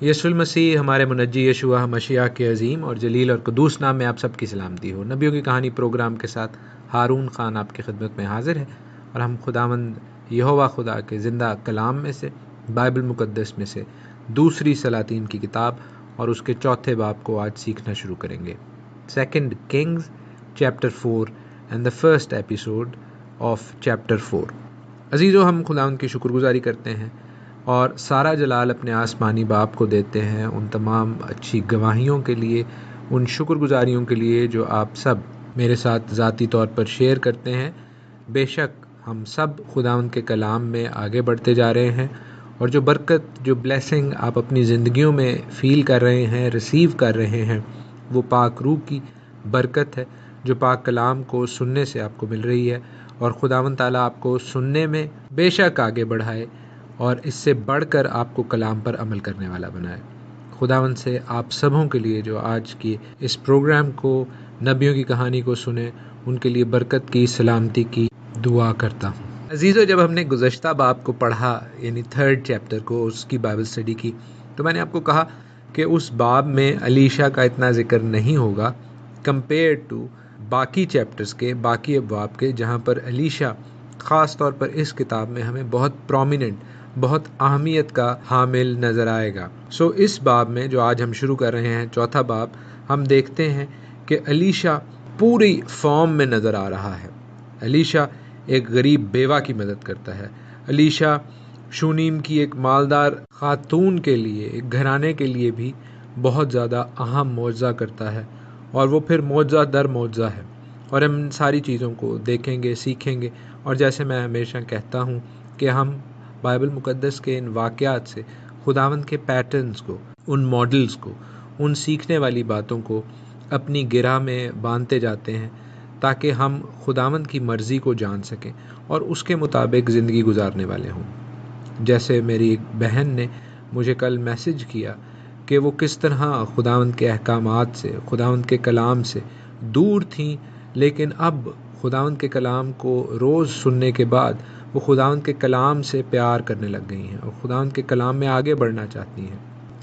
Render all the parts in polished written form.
یسوع مسیح ہمارے منجی یشوع مشیح کے عظیم اور جلیل اور قدوس نام میں آپ سب کی سلامتی ہو۔ نبیوں کی کہانی پروگرام کے ساتھ ہارون خان آپ کی خدمت میں حاضر ہے، اور ہم خداوند یہوہ خدا کے زندہ کلام میں سے، بائبل مقدس میں سے دوسری سلاطین کی کتاب اور اس کے چوتھے باب کو آج سیکھنا شروع کریں گے۔ 2 Kings chapter 4 and the first episode of chapter 4۔ عزیزو، ہم خداوند کی شکر گزاری کرتے ہیں اور سارا جلال اپنے آسمانی باپ کو دیتے ہیں ان تمام اچھی گواہیوں کے لیے، ان شکر گزاریوں کے لیے جو آپ سب میرے ساتھ ذاتی طور پر شیئر کرتے ہیں۔ بے شک ہم سب خداوند کے کلام میں آگے بڑھتے جا رہے ہیں، اور جو برکت، جو بلیسنگ آپ اپنی زندگیوں میں فیل کر رہے ہیں، ریسیو کر رہے ہیں، وہ پاک روح کی برکت ہے جو پاک کلام کو سننے سے آپ کو مل رہی ہے، اور خداوند تعالیٰ آپ کو سننے میں بے شک آگے بڑھائے اور اس سے بڑھ کر آپ کو کلام پر عمل کرنے والا بنائے۔ خداوند سے آپ سبوں کے لیے جو آج کی اس پروگرام کو، نبیوں کی کہانی کو سنیں، ان کے لیے برکت کی، سلامتی کی دعا کرتا ہوں۔ عزیزو، جب ہم نے گزشتہ باب کو پڑھا، یعنی 3rd چیپٹر کو، اس کی بائبل اسٹڈی کی، تو میں نے آپ کو کہا کہ اس باب میں الیشا کا اتنا ذکر نہیں ہوگا کمپیئر ٹو باقی چیپٹرز کے، باقی ابواب کے، جہاں پر الیشا خاص طور پر اس کتاب میں ہمیں بہت پرومیننٹ، بہت اہمیت کا حامل نظر آئے گا۔ اس باب میں جو آج ہم شروع کر رہے ہیں، چوتھا باب، ہم دیکھتے ہیں کہ الیشا پوری فارم میں نظر آ رہا ہے۔ الیشا ایک غریب بیوہ کی مدد کرتا ہے۔ الیشا شونیم کی ایک مالدار خاتون کے لیے، ایک گھرانے کے لیے بھی بہت زیادہ اہم معجزہ کرتا ہے، اور وہ پھر معجزہ در معجزہ ہے، اور ہم ان ساری چیزوں کو دیکھیں گے، سیکھیں گے، اور جیسے میں ہمیشہ کہتا ہوں کہ ہم بائبل مقدس کے ان واقعات سے خداوند کے پیٹرنز کو، ان ماڈلز کو، ان سیکھنے والی باتوں کو اپنی گرہ میں باندھتے جاتے ہیں، تاکہ ہم خداوند کی مرضی کو جان سکیں اور اس کے مطابق زندگی گزارنے والے ہوں۔ جیسے میری ایک بہن نے مجھے کل میسج کیا کہ وہ کس طرح خداوند کے احکامات سے، خداوند کے کلام سے دور تھیں، لیکن اب خداوند کے کلام کو روز سننے کے بعد وہ خداوند کے کلام سے پیار کرنے لگ گئی ہیں، اور خداوند کے کلام میں آگے بڑھنا چاہتی ہیں،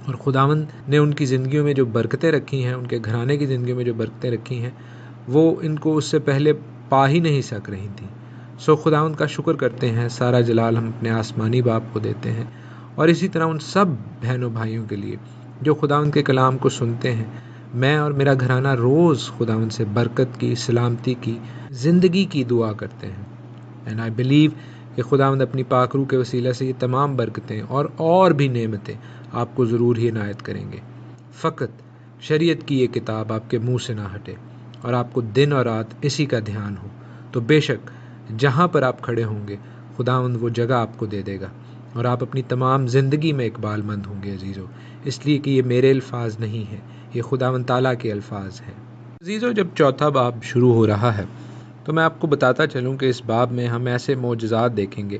اور خداوند نے ان کی زندگیوں میں جو برکتیں رکھی ہیں، ان کے گھرانے کی زندگیوں میں جو برکتیں رکھی ہیں، وہ ان کو اس سے پہلے پا ہی نہیں سک رہی تھیں۔ خداوند کا شکر کرتے ہیں، سارا جلال ہم اپنے آسمانی باپ کو دیتے ہیں، اور اسی طرح ان سب بہنوں بھائیوں کے لیے جو خداوند کے کلام کو سنتے ہیں۔ میں اور میرا گھرانہ روز خداوند سے برکت کی، سلامتی کی، زندگی کی دعا کرتے ہیں، اینڈ آئی بلیو کہ خداوند اپنی پاک روح کے وسیلہ سے یہ تمام برکتیں اور بھی نعمتیں آپ کو ضرور ہی عنایت کریں گے۔ فقط شریعت کی یہ کتاب آپ کے منہ سے نہ ہٹے، اور آپ کو دن اور رات اسی کا دھیان ہو، تو بے شک جہاں پر آپ کھڑے ہوں گے خداوند وہ جگہ آپ کو دے دے گا، اور آپ اپنی تمام زندگی میں اقبال مند ہوں گے عزیزو، اس لیے کہ یہ میرے الفاظ نہیں ہیں، یہ خداوند تعالیٰ کے الفاظ ہیں۔ عزیزو، جب چوتھا باب شروع ہو رہا ہے تو میں آپ کو بتاتا چلوں کہ اس باب میں ہم ایسے معجزات دیکھیں گے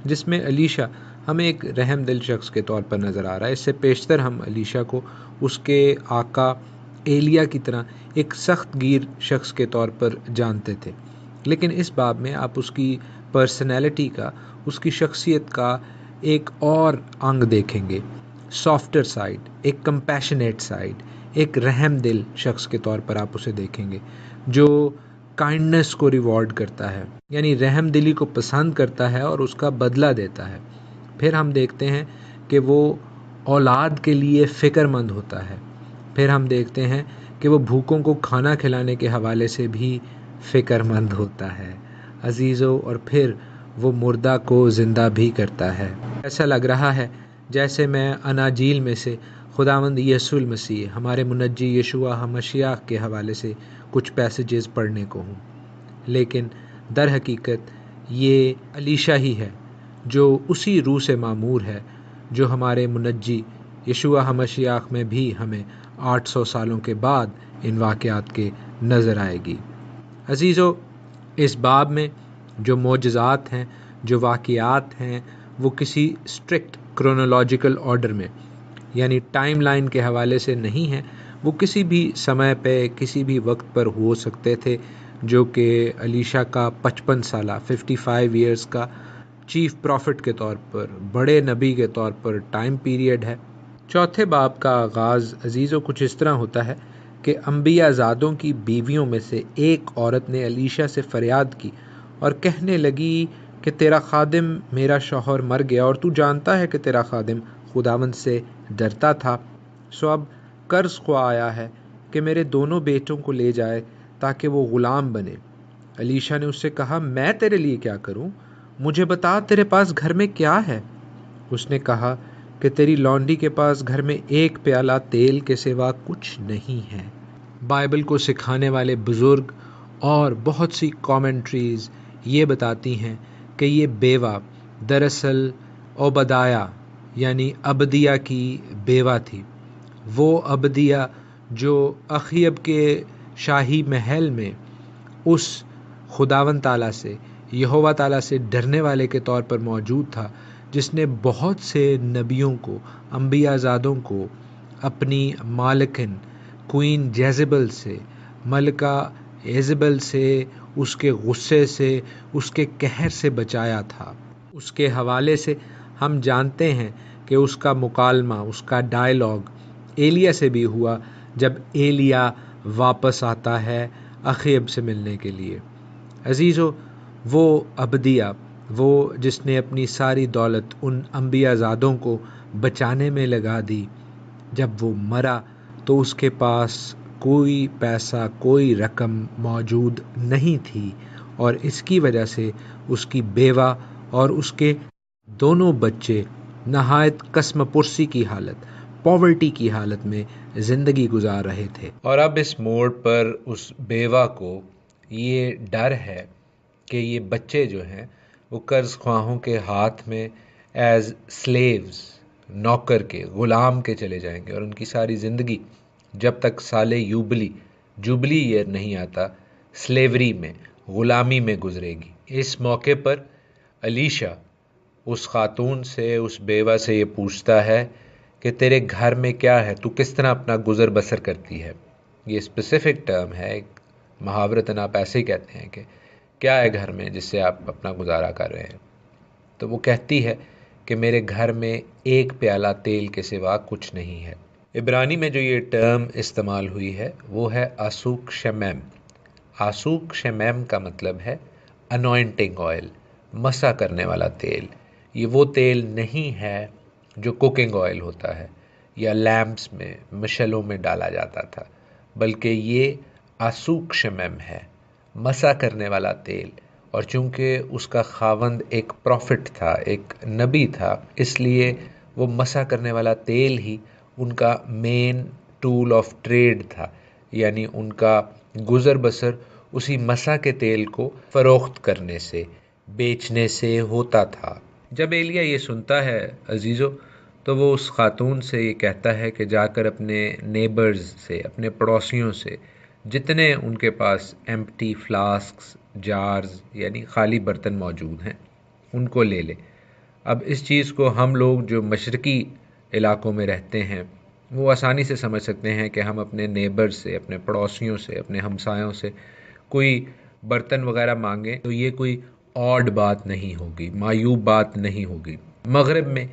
جس میں الیشا ہمیں ایک رحم دل شخص کے طور پر نظر آ رہا ہے۔ اس سے پیشتر ہم الیشا کو اس کے آقا ایلیا کی طرح ایک سخت گیر شخص کے طور پر جانتے تھے، لیکن اس باب میں آپ اس کی پرسنالٹی کا، اس کی شخصیت کا ایک اور انگ دیکھیں گے، سافٹر سائیڈ، ایک کمپیشنیٹ سائیڈ، ایک رحم دل شخص کے طور پر آپ اسے دیکھیں گے، جو کائنڈنس کو ریوارڈ کرتا ہے، یعنی رحم دلی کو پسند کرتا ہے اور اس کا بدلہ دیتا ہے۔ پھر ہم دیکھتے ہیں کہ وہ اولاد کے لیے فکر مند ہوتا ہے۔ پھر ہم دیکھتے ہیں کہ وہ بھوکوں کو کھانا کھلانے کے حوالے سے بھی فکر مند ہوتا ہے عزیزو، اور پھر وہ مردہ کو زندہ بھی کرتا ہے۔ ایسا لگ رہا ہے جیسے میں اناجیل میں سے خداوند یسوع مسیح، ہمارے منجی یشوع مشیح کے حوالے سے کچھ پیسیجز پڑھنے کو ہوں، لیکن در حقیقت یہ الیشا ہی ہے جو اسی روح سے معمور ہے جو ہمارے منجی یشوع مشیح میں بھی ہمیں 800 سالوں کے بعد ان واقعات کے نظر آئے گی۔ عزیزو، اس باب میں جو معجزات ہیں، جو واقعات ہیں، وہ کسی اسٹرکٹ کرونولوجیکل آرڈر میں، یعنی ٹائم لائن کے حوالے سے نہیں ہیں، وہ کسی بھی سمے پہ، کسی بھی وقت پر ہو سکتے تھے، جو کہ الیشا کا 55 سالہ 55 ایئرز کا چیف پروفٹ کے طور پر، بڑے نبی کے طور پر ٹائم پیریڈ ہے، چوتھے باب کا آغاز عزیزوں کچھ اس طرح ہوتا ہے کہ انبیاء زادوں کی بیویوں میں سے ایک عورت نے علیشہ سے فریاد کی اور کہنے لگی کہ تیرا خادم میرا شوہر مر گیا اور تو جانتا ہے کہ تیرا خادم خداوند سے ڈرتا تھا، سو اب قرض خواہ آیا ہے کہ میرے دونوں بیٹوں کو لے جائے تاکہ وہ غلام بنے۔ علیشہ نے اس سے کہا، میں تیرے لیے کیا کروں؟ مجھے بتا تیرے پاس گھر میں کیا ہے؟ اس نے کہا کہ تیری لونڈی کے پاس گھر میں ایک پیالہ تیل کے سوا کچھ نہیں ہے۔ بائبل کو سکھانے والے بزرگ اور بہت سی کامنٹریز یہ بتاتی ہیں کہ یہ بیوہ دراصل عبدیہ یعنی عبدیہ کی بیوہ تھی، وہ عبدیہ جو اخیب کے شاہی محل میں اس خداوند تعالیٰ سے، یہوہ تعالیٰ سے ڈرنے والے کے طور پر موجود تھا، جس نے بہت سے نبیوں کو، انبیاء زادوں کو اپنی مالکن کوئین جیزبل سے، ملکہ ایزبل سے، اس کے غصے سے، اس کے قہر سے بچایا تھا۔ اس کے حوالے سے ہم جانتے ہیں کہ اس کا مکالمہ، اس کا ڈائلاگ ایلیا سے بھی ہوا جب ایلیا واپس آتا ہے اخیب سے ملنے کے لیے۔ عزیزو، وہ عبدیہ، وہ جس نے اپنی ساری دولت ان انبیاء زادوں کو بچانے میں لگا دی، جب وہ مرا تو اس کے پاس کوئی پیسہ، کوئی رقم موجود نہیں تھی، اور اس کی وجہ سے اس کی بیوہ اور اس کے دونوں بچے نہایت قسم پرسی کی حالت، پاورٹی کی حالت میں زندگی گزار رہے تھے۔ اور اب اس موڑ پر اس بیوہ کو یہ ڈر ہے کہ یہ بچے جو ہیں وہ قرض خواہوں کے ہاتھ میں ایز سلیوز، نوکر کے، غلام کے چلے جائیں گے، اور ان کی ساری زندگی جب تک سال جوبلی ایئر نہیں آتا سلیوری میں، غلامی میں گزرے گی۔ اس موقع پر علیشہ اس خاتون سے، اس بیوہ سے یہ پوچھتا ہے کہ تیرے گھر میں کیا ہے، تو کس طرح اپنا گزر بسر کرتی ہے۔ یہ اسپیسیفک ٹرم ہے، ایک محاورتاً آپ ایسے ہی کہتے ہیں کہ کیا ہے گھر میں جس سے آپ اپنا گزارا کر رہے ہیں۔ تو وہ کہتی ہے کہ میرے گھر میں ایک پیالہ تیل کے سوا کچھ نہیں ہے۔ عبرانی میں جو یہ ٹرم استعمال ہوئی ہے وہ ہے آسوک شمیم۔ آسوک شمیم کا مطلب ہے انوائنٹنگ آئل، مسا کرنے والا تیل۔ یہ وہ تیل نہیں ہے جو کوکنگ آئل ہوتا ہے یا لیمپس میں، مشلوں میں ڈالا جاتا تھا، بلکہ یہ آسوک شمیم ہے، مسا کرنے والا تیل۔ اور چونکہ اس کا خاوند ایک پروفٹ تھا، ایک نبی تھا، اس لیے وہ مسا کرنے والا تیل ہی ان کا مین ٹول آف ٹریڈ تھا، یعنی ان کا گزر بسر اسی مسا کے تیل کو فروخت کرنے سے، بیچنے سے ہوتا تھا۔ جب ایلیا یہ سنتا ہے عزیزو، تو وہ اس خاتون سے یہ کہتا ہے کہ جا کر اپنے نیبرز سے، اپنے پڑوسیوں سے، جتنے ان کے پاس ایمپٹی فلاسکس، جارز یعنی خالی برتن موجود ہیں، ان کو لے لے۔ اب اس چیز کو ہم لوگ جو مشرقی علاقوں میں رہتے ہیں وہ آسانی سے سمجھ سکتے ہیں کہ ہم اپنے نیبر سے، اپنے پڑوسیوں سے، اپنے ہمسایوں سے کوئی برتن وغیرہ مانگیں تو یہ کوئی آڈ بات نہیں ہوگی، معیوب بات نہیں ہوگی۔ مغرب میں،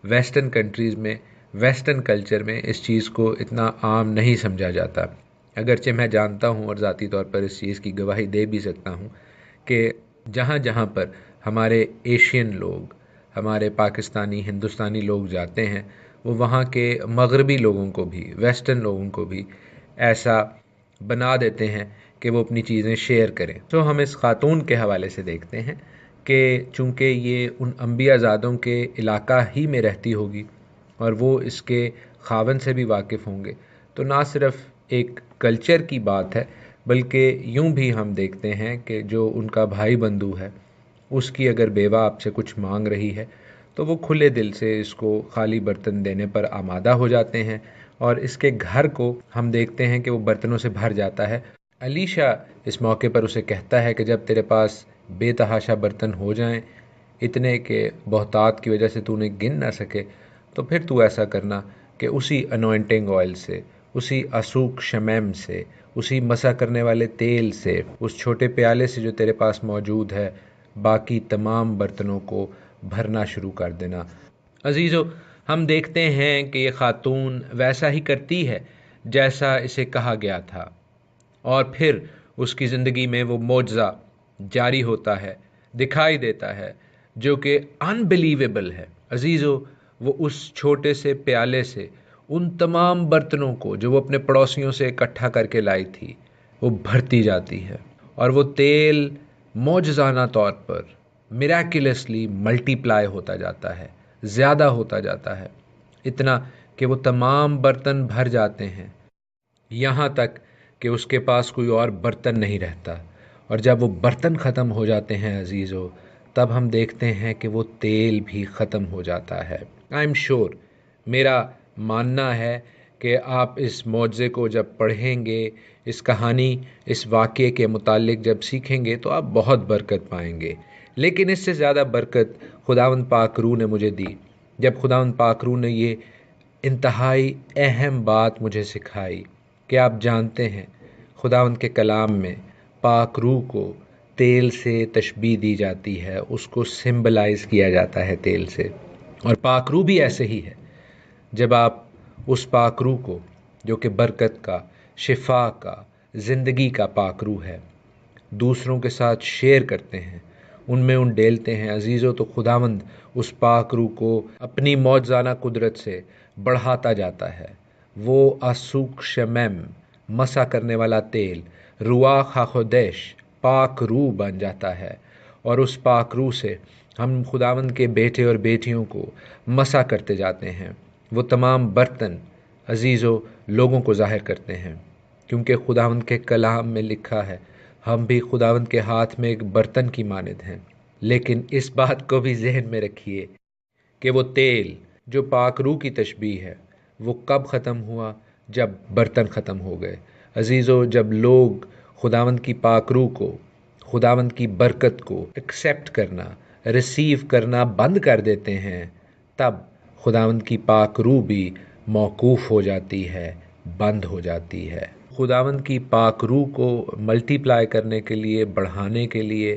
ویسٹرن کنٹریز میں، ویسٹرن کلچر میں اس چیز کو اتنا عام نہیں سمجھا جاتا، اگرچہ میں جانتا ہوں اور ذاتی طور پر اس چیز کی گواہی دے بھی سکتا ہوں کہ جہاں جہاں پر ہمارے ایشین لوگ، ہمارے پاکستانی، ہندوستانی لوگ جاتے ہیں، وہ وہاں کے مغربی لوگوں کو بھی، ویسٹرن لوگوں کو بھی ایسا بنا دیتے ہیں کہ وہ اپنی چیزیں شیئر کریں۔ تو ہم اس خاتون کے حوالے سے دیکھتے ہیں کہ چونکہ یہ ان انبیاء زادوں کے علاقہ ہی میں رہتی ہوگی اور وہ اس کے خاوند سے بھی واقف ہوں گے، تو نہ صرف ایک کلچر کی بات ہے، بلکہ یوں بھی ہم دیکھتے ہیں کہ جو ان کا بھائی بندو ہے، اس کی اگر بیوہ آپ سے کچھ مانگ رہی ہے تو وہ کھلے دل سے اس کو خالی برتن دینے پر آمادہ ہو جاتے ہیں، اور اس کے گھر کو ہم دیکھتے ہیں کہ وہ برتنوں سے بھر جاتا ہے۔ علیشہ اس موقع پر اسے کہتا ہے کہ جب تیرے پاس بے تحاشا برتن ہو جائیں، اتنے کہ بہتات کی وجہ سے تو انہیں گن نہ سکے، تو پھر تو ایسا کرنا کہ اسی انوائنٹنگ آئل سے، اسی آسوک شمیم سے، اسی مسا کرنے والے تیل سے، اس چھوٹے پیالے سے جو تیرے پاس موجود ہے، باقی تمام برتنوں کو بھرنا شروع کر دینا۔ عزیزو، ہم دیکھتے ہیں کہ یہ خاتون ویسا ہی کرتی ہے جیسا اسے کہا گیا تھا، اور پھر اس کی زندگی میں وہ معجزہ جاری ہوتا ہے، دکھائی دیتا ہے، جو کہ انبلیویبل ہے۔ عزیزو، وہ اس چھوٹے سے پیالے سے ان تمام برتنوں کو جو وہ اپنے پڑوسیوں سے اکٹھا کر کے لائی تھی، وہ بھرتی جاتی ہے، اور وہ تیل معجزانہ طور پر میراکلسلی ملٹی پلائی ہوتا جاتا ہے، زیادہ ہوتا جاتا ہے، اتنا کہ وہ تمام برتن بھر جاتے ہیں، یہاں تک کہ اس کے پاس کوئی اور برتن نہیں رہتا۔ اور جب وہ برتن ختم ہو جاتے ہیں عزیزو، تب ہم دیکھتے ہیں کہ وہ تیل بھی ختم ہو جاتا ہے۔ آئی ایم شیور، میرا ماننا ہے کہ آپ اس معجزے کو جب پڑھیں گے، اس کہانی، اس واقعے کے متعلق جب سیکھیں گے، تو آپ بہت برکت پائیں گے۔ لیکن اس سے زیادہ برکت خداوند پاک روح نے مجھے دی، جب خداوند پاک روح نے یہ انتہائی اہم بات مجھے سکھائی کہ آپ جانتے ہیں خداوند کے کلام میں پاک روح کو تیل سے تشبیہ دی جاتی ہے، اس کو سمبلائز کیا جاتا ہے تیل سے، اور پاک روح بھی ایسے ہی ہے۔ جب آپ اس پاک روح کو، جو کہ برکت کا، شفا کا، زندگی کا پاک روح ہے، دوسروں کے ساتھ شیئر کرتے ہیں، ان میں ڈیلتے ہیں عزیزو، تو خداوند اس پاک روح کو اپنی معجزانہ قدرت سے بڑھاتا جاتا ہے۔ وہ آسوک شمم، مسا کرنے والا تیل، رواق خودش، پاک روح بن جاتا ہے، اور اس پاک روح سے ہم خداوند کے بیٹے اور بیٹیوں کو مسا کرتے جاتے ہیں۔ وہ تمام برتن عزیزو لوگوں کو ظاہر کرتے ہیں، کیونکہ خداوند کے کلام میں لکھا ہے ہم بھی خداوند کے ہاتھ میں ایک برتن کی مانند ہیں۔ لیکن اس بات کو بھی ذہن میں رکھیے کہ وہ تیل جو پاک روح کی تشبیہ ہے، وہ کب ختم ہوا؟ جب برتن ختم ہو گئے۔ عزیزو، جب لوگ خداوند کی پاک روح کو، خداوند کی برکت کو ایکسیپٹ کرنا، ریسیو کرنا بند کر دیتے ہیں، تب خداوند کی پاک روح بھی موقوف ہو جاتی ہے، بند ہو جاتی ہے۔ خداوند کی پاک روح کو ملٹی پلائی کرنے کے لیے، بڑھانے کے لیے،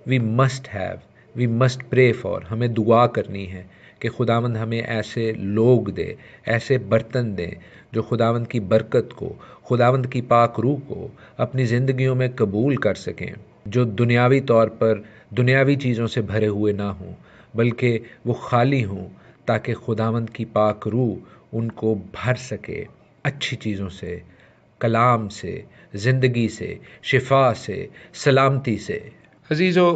وی مسٹ پرے فار، ہمیں دعا کرنی ہے کہ خداوند ہمیں ایسے لوگ دے، ایسے برتن دے جو خداوند کی برکت کو، خداوند کی پاک روح کو اپنی زندگیوں میں قبول کر سکیں، جو دنیاوی طور پر دنیاوی چیزوں سے بھرے ہوئے نہ ہوں، بلکہ وہ خالی ہوں، تاکہ خداوند کی پاک روح ان کو بھر سکے اچھی چیزوں سے، کلام سے، زندگی سے، شفا سے، سلامتی سے۔ عزیزو،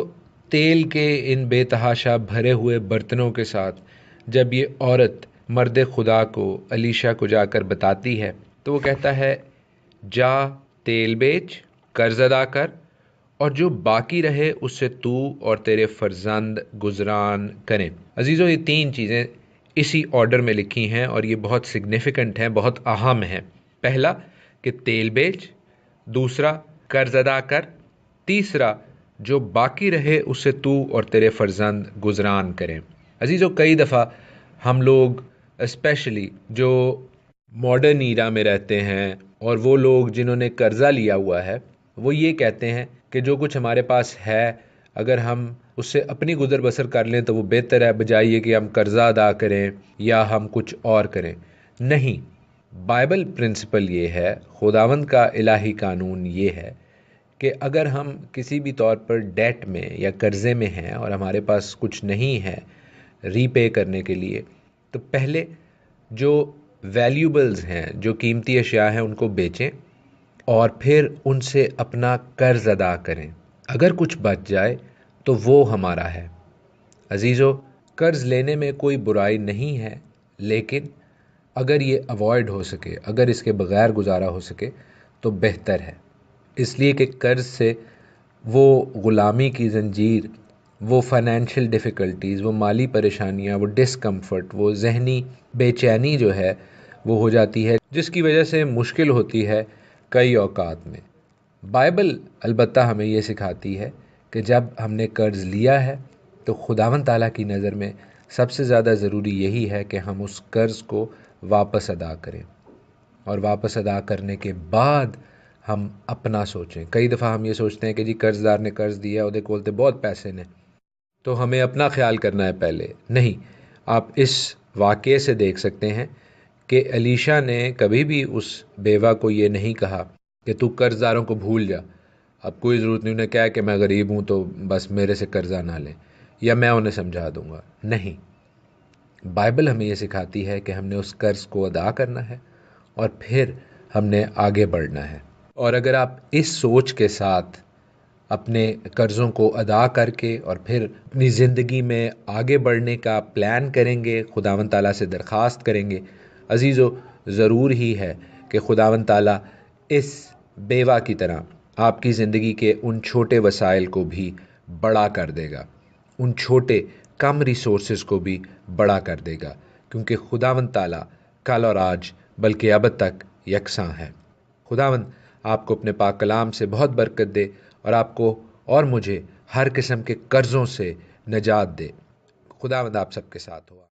تیل کے ان بے تحاشا بھرے ہوئے برتنوں کے ساتھ جب یہ عورت مرد خدا کو، علیشا کو جا کر بتاتی ہے، تو وہ کہتا ہے جا تیل بیچ، قرض ادا کر، اور جو باقی رہے اس سے تو اور تیرے فرزند گزران کریں۔ عزیزو، یہ تین چیزیں اسی آرڈر میں لکھی ہیں، اور یہ بہت سگنیفیکنٹ ہیں، بہت اہم ہیں۔ پہلا کہ تیل بیچ، دوسرا قرض ادا کر، تیسرا جو باقی رہے اس سے تو اور تیرے فرزند گزران کریں۔ عزیزو، کئی دفعہ ہم لوگ اسپیشلی جو ماڈرن ایرا میں رہتے ہیں، اور وہ لوگ جنہوں نے قرضہ لیا ہوا ہے، وہ یہ کہتے ہیں کہ جو کچھ ہمارے پاس ہے، اگر ہم اس سے اپنی گزر بسر کر لیں تو وہ بہتر ہے، بجائے کہ ہم قرضہ ادا کریں یا ہم کچھ اور کریں۔ نہیں، بائبل پرنسپل یہ ہے، خداوند کا الہی قانون یہ ہے کہ اگر ہم کسی بھی طور پر ڈیٹ میں یا قرضے میں ہیں اور ہمارے پاس کچھ نہیں ہے ری پے کرنے کے لیے، تو پہلے جو ویلیوبلز ہیں، جو قیمتی اشیاء ہیں، ان کو بیچیں اور پھر ان سے اپنا قرض ادا کریں۔ اگر کچھ بچ جائے تو وہ ہمارا ہے۔ عزیزو، قرض لینے میں کوئی برائی نہیں ہے، لیکن اگر یہ اوائڈ ہو سکے، اگر اس کے بغیر گزارا ہو سکے تو بہتر ہے، اس لیے کہ قرض سے وہ غلامی کی زنجیر، وہ فائنینشیل ڈیفیکلٹیز، وہ مالی پریشانیاں، وہ ڈسکمفرٹ، وہ ذہنی بے چینی جو ہے وہ ہو جاتی ہے، جس کی وجہ سے مشکل ہوتی ہے کئی اوقات میں۔ بائبل البتہ ہمیں یہ سکھاتی ہے کہ جب ہم نے قرض لیا ہے تو خداوند تعالیٰ کی نظر میں سب سے زیادہ ضروری یہی ہے کہ ہم اس قرض کو واپس ادا کریں، اور واپس ادا کرنے کے بعد ہم اپنا سوچیں۔ کئی دفعہ ہم یہ سوچتے ہیں کہ جی قرض دار نے قرض دیا، وہ کولتے بہت پیسے نے، تو ہمیں اپنا خیال کرنا ہے پہلے۔ نہیں، آپ اس واقعے سے دیکھ سکتے ہیں کہ علیشا نے کبھی بھی اس بیوہ کو یہ نہیں کہا کہ تو قرض داروں کو بھول جا، اب کوئی ضرورت نہیں، انہیں کہا کہ میں غریب ہوں تو بس میرے سے قرضہ نہ لیں یا میں انہیں سمجھا دوں گا۔ نہیں، بائبل ہمیں یہ سکھاتی ہے کہ ہم نے اس قرض کو ادا کرنا ہے اور پھر ہم نے آگے بڑھنا ہے۔ اور اگر آپ اس سوچ کے ساتھ اپنے قرضوں کو ادا کر کے اور پھر اپنی زندگی میں آگے بڑھنے کا پلان کریں گے، خداوند تعالیٰ سے درخواست کریں گے، عزیزو ضرور ہی ہے کہ خداوند تعالیٰ اس بیوہ کی طرح آپ کی زندگی کے ان چھوٹے وسائل کو بھی بڑا کر دے گا، ان چھوٹے کم ریسورسز کو بھی بڑا کر دے گا، کیونکہ خداوند تعالیٰ کل اور آج بلکہ ابد تک یکساں ہے۔ خداوند آپ کو اپنے پاک کلام سے بہت برکت دے اور آپ کو اور مجھے ہر قسم کے قرضوں سے نجات دے۔ خداوند آپ سب کے ساتھ ہوا۔